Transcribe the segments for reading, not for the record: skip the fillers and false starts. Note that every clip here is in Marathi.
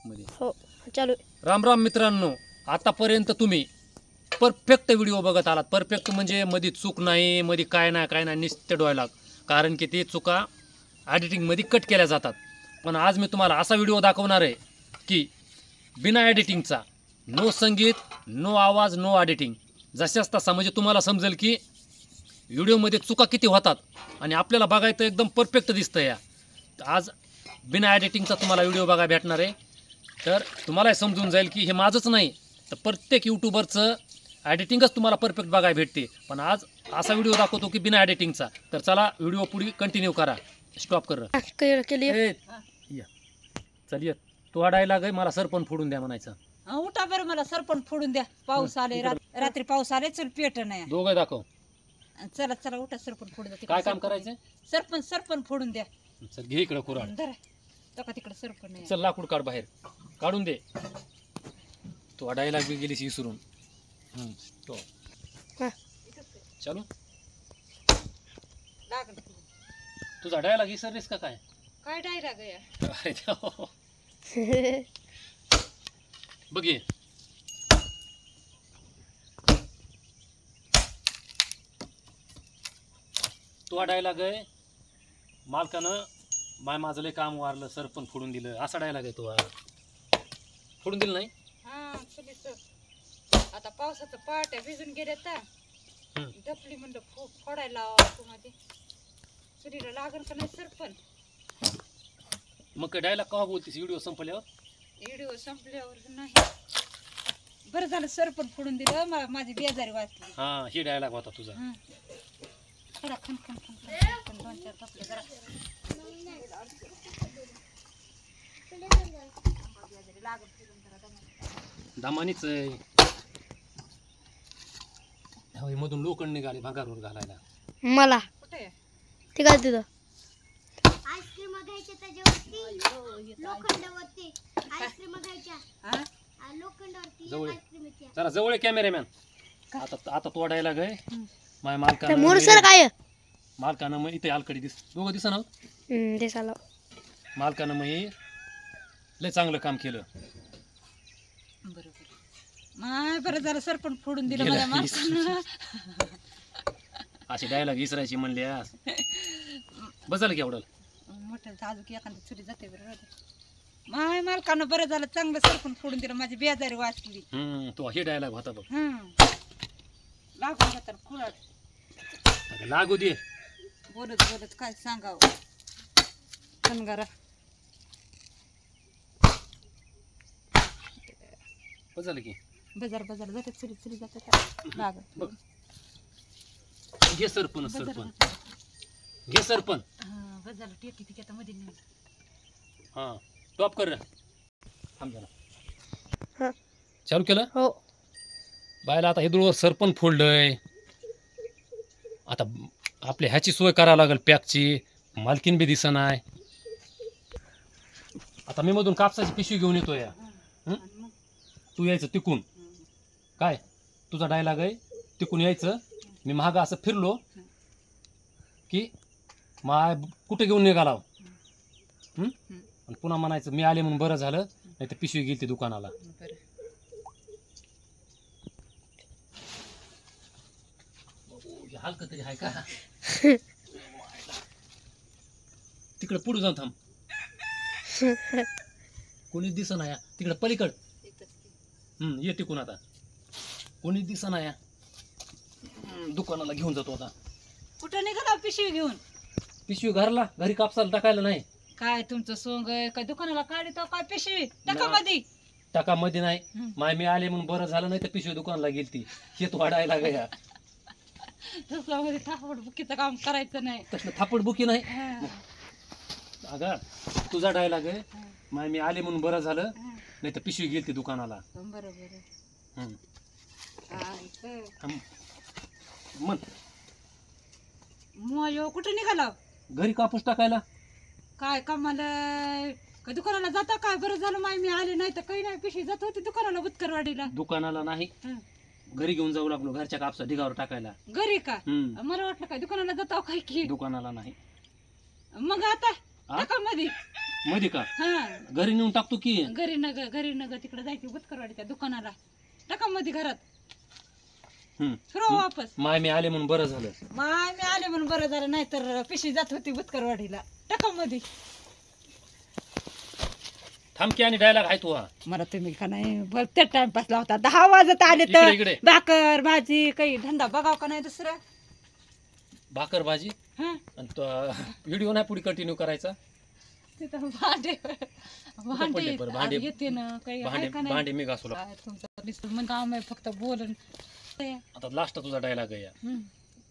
मध्ये हो चालू राम राम मित्रांनो, आतापर्यंत तुम्ही परफेक्ट व्हिडिओ बघत आलात. परफेक्ट म्हणजे मध्ये चूक नाही, मध्ये काय नाही नुसते डोळ्याला, कारण की ते चुका एडिटिंगमध्ये कट केल्या जातात. पण आज मी तुम्हाला असा व्हिडिओ दाखवणार आहे की बिना एडिटिंगचा, नो संगीत, नो आवाज, नो एडिटिंग, जशाच तसा, म्हणजे तुम्हाला समजेल की व्हिडिओमध्ये चुका किती होतात आणि आपल्याला बघायचं एकदम परफेक्ट दिसतं. या आज बिना एडिटिंगचा तुम्हाला व्हिडिओ बघायला भेटणार आहे. तर तुम्हालाही समजून जाईल की हे माझंच नाही, तर प्रत्येक यूट्यूबरचं एडिटिंगच तुम्हाला परफेक्ट बघायला भेटते. पण आज असा व्हिडिओ दाखवतो की बिना एडिटिंगचा. तर चला व्हिडिओ पुढे कंटिन्यू करा. स्टॉप कर. केली या चल ये. तो डायलॉग आहे, मला सरपण फोडून द्या म्हणायचा. उठा बरं, मला सरपण फोडून द्या. पाऊस आले, रात्री पाऊस आले, चल पेट नाही. दोघं दाखव. चला चला उठा, सरपण फोडून द्या. काय काम करायचं? सरपण फोडून द्या. चल घे इकडं कुराड. धरा तो तिकडे सरपण नाही. चल लाकूड काढ बाहेर, काढून दे. तो डायलॉग बी गेलीस विसरून. तो चालू. लागल तुझा डायलॉग विसरलीस का काय? काय डायलॉग आहे? काय देवा. बघ ये. तो डायलॉग आहे, मालकानं माझं लय काम वारलं, सरपण फोडून दिलं, असा डायलॉग आहे. तो फोडून दिलं नाही. हा चुलीच आता पावसाचं पाट्या भिजून गेल्या तर डपली म्हणलं फोडायला मध्ये चुलीला लागल का नाही सरपण. मग काय डायलॉग केव्हा बोलतीस? व्हिडिओ संपल्यावर? व्हिडिओ संपल्यावर नाही. बरं झालं सरपण फोडून दिलं, माझी बेजारी वाचली. हा, ही डायलॉग होता तुझा. खन खन खन खन दोन चार टपले जरा दामानीच आहे. मधून लोखंड निघाले भागारवर घालायला. मला कुठे ते काय तिथं आईस्क्रीम घ्यायच्या त्याच्यावरती लोखंडावरती आईस्क्रीम घ्यायच्या लोखंडावरती जवळ आईस्क्रीम येते. जरा जवळ कॅमेरामॅन. आता तो डायलॉग आहे, माझ्या मालकानं मोरसर काय मालकानं मग इथे आलकडी दोघं दिसा ना. ते साला मालकानं मग लय चांगलं काम केलं. बरोबर माय बरं झालं सरपण फोडून दिलं गेला माझ्या माणसानं. अशी डायलॉग विसरायची म्हणल्यास बसाल की एवढं मोठं अजून की एखादी चुली जाते बरं. माय मालकानं बरं झालं, चांगलं सरपण फोडून दिलं, माझी बेजारी वाचली. तो हे डायलॉग होता बघ. लागून जातात कुळात. लागू दे. बोलत बोलत काय सांगावं. कनगारा बसाल की बाजार जातात, चुली चुली जातात लागत. बघ. घे सरपण घे सरपण. बाजार टेकी ती आता मध्ये नेऊन. हा टॉप कर. थांब जरा. हा. चालू केलं. हो बायला आता हे दुळवर सरपण फोडलंय. आता आपल्या ह्याची सोय करावं लागेल, पॅकची. मालकीन बी दिसत नाही. आता मी मधून कापसाची पिशवी घेऊन येतो. या तू यायचं तिकून. काय तुझा डायलॉग आहे, तिकून यायचं. मी महाग असं फिरलो की माय कुठे घेऊन निघाला. आणि पुन्हा म्हणायचं मी आले म्हणून बरं झालं, नाही तर पिशवी गेली दुकानाला. हलकं तरी आहे का? तिकडे पुढे जाऊन थांब. कोणीच दिसना या तिकडे पलीकड. ये तिकून. आता कोणीच दिसना या. दुकानाला घेऊन जातो आता. कुठं निघाला पिशवी घेऊन? पिशवी घरी कापसाला टाकायला नाही. काय तुमचं सोंग आहे काय? दुकानाला काढतो काय पिशवी? टाका मध्ये. टाका मध्ये नाही. माय मी आले म्हणून बरं झालं, नाही तर पिशवी दुकानाला गेलती. हे तो वाढायला गया. मध्ये थापड बुकीचं काम करायचं नाही. तसलं थापड बुकी नाही. अगं तुझा डायलॉग आहे, माय मी आले म्हणून बरं झालं, नाही तर पिशवी गेलती दुकानाला. बरोबर. मन मोयो कुठं निघाला? घरी कापूस टाकायला. काय कामाला काय दुकानाला जाता काय? बरं झालं माय मी आले, नाही तर काही नाही. पिशवी जात होती दुकानाला बुतकरवाडीला. दुकानाला नाही, घरी घेऊन जाऊ लागलो. घरच्या कापसा ढिगावर टाकायला. घरी का? मला वाटलं काय दुकानाला जाता काय की. दुकानाला नाही. मग आता टाका मध्ये. मध्ये का हा घरी नेऊन टाकतो की घरी नग तिकडे जायची बुतकरवाडी त्या दुकानाला टाका मध्ये घरात फिरवा वापस. माय मी आले म्हणून बरं झालं. माय मी आले म्हणून बरं झालं, नाहीतर पिशवी जात होती बुतकरवाडीला. टाका मध्ये. थांबकी आणि डायलॉग आहे तू हा. मला तुम्ही का नाही भलते टाइमपास लावता. 10 वाजत आले इकडे, इकडे. तर भाकर भाजी काही धंदा बघाव का नाही दुसरा. भाकर भाजी हा आणि व्हिडिओ नाही पुढे कंटिन्यू करायचा. तिथं भांडे पडले बरं, भांडे. येते ना काही आहे का नाही. भांडे मी घासू लागतो. काय तुमचं नुसतं मग काम आहे फक्त बोलून. आता लास्ट तुझा डायलॉग आहे या.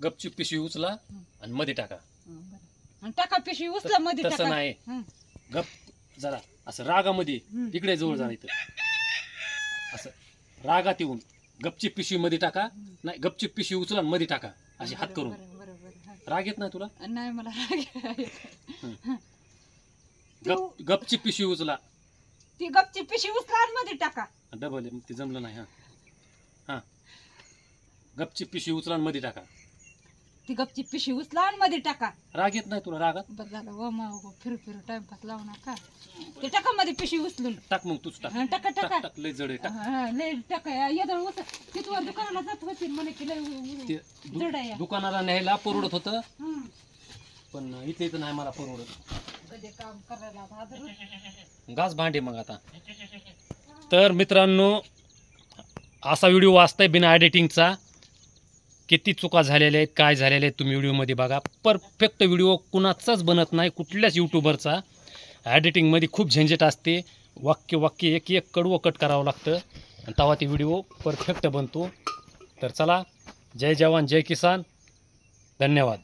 गपचूप पिशवी उचला आणि मध्ये टाका. आणि टाका पिशवी उचला मध्ये तसं टाका. नाही. गप जरा असं रागामध्ये इकडे जवळ जा इथं. असं रागात येऊन गपचीप पिशवी मध्ये टाका. नाही गपचीप पिशवी उचला आणि मध्ये टाका अशी हात करून. बरोबर. राग येत नाही तुला? नाही मला राग येत. गपचीप पिशवी उचला. ती गपची पिशवी उचला आणि मध्ये टाका. डबल आहे, मग ते जमलं नाही. हा हा गपचीप पिशवी उचला आणि मध्ये टाका. ती गपची पिशवी उचला आणि मध्ये टाका. राग येत नाही तुला? रागात बरं झालं व मग फिरू टाइमपास लावू नका. ते टाका मध्ये पिशवी उचलून. टाक मग तूच टाक. हा, टाका टाक टाका. टाक लय जड आहे टाक. हा, लय टाका. येदळ उचल. तिथवर दुकानाला जात होती म्हणे की लय ते जड आहे. दुकानाला न्यायला परवडत होतं, हं. पण इथं नाही मला परवडत. कधी काम करायला भादर. घास भांडे मग आता. तर मित्रांनो असा व्हिडिओ वाचताय बिना एडिटिंगचा. किती चुका झालेल्या आहेत काय झालेल्या आहेत तुम्ही व्हिडिओमध्ये बघा. परफेक्ट व्हिडिओ कुणाचाच बनत नाही, कुठल्याच यूट्यूबरचा. ॲडिटिंगमध्ये खूप झंझट असते. वाक्य एक एक कडवं कट करावं लागतं आणि तेव्हा ते व्हिडिओ परफेक्ट बनतो. तर चला, जय जवान जय किसान. धन्यवाद.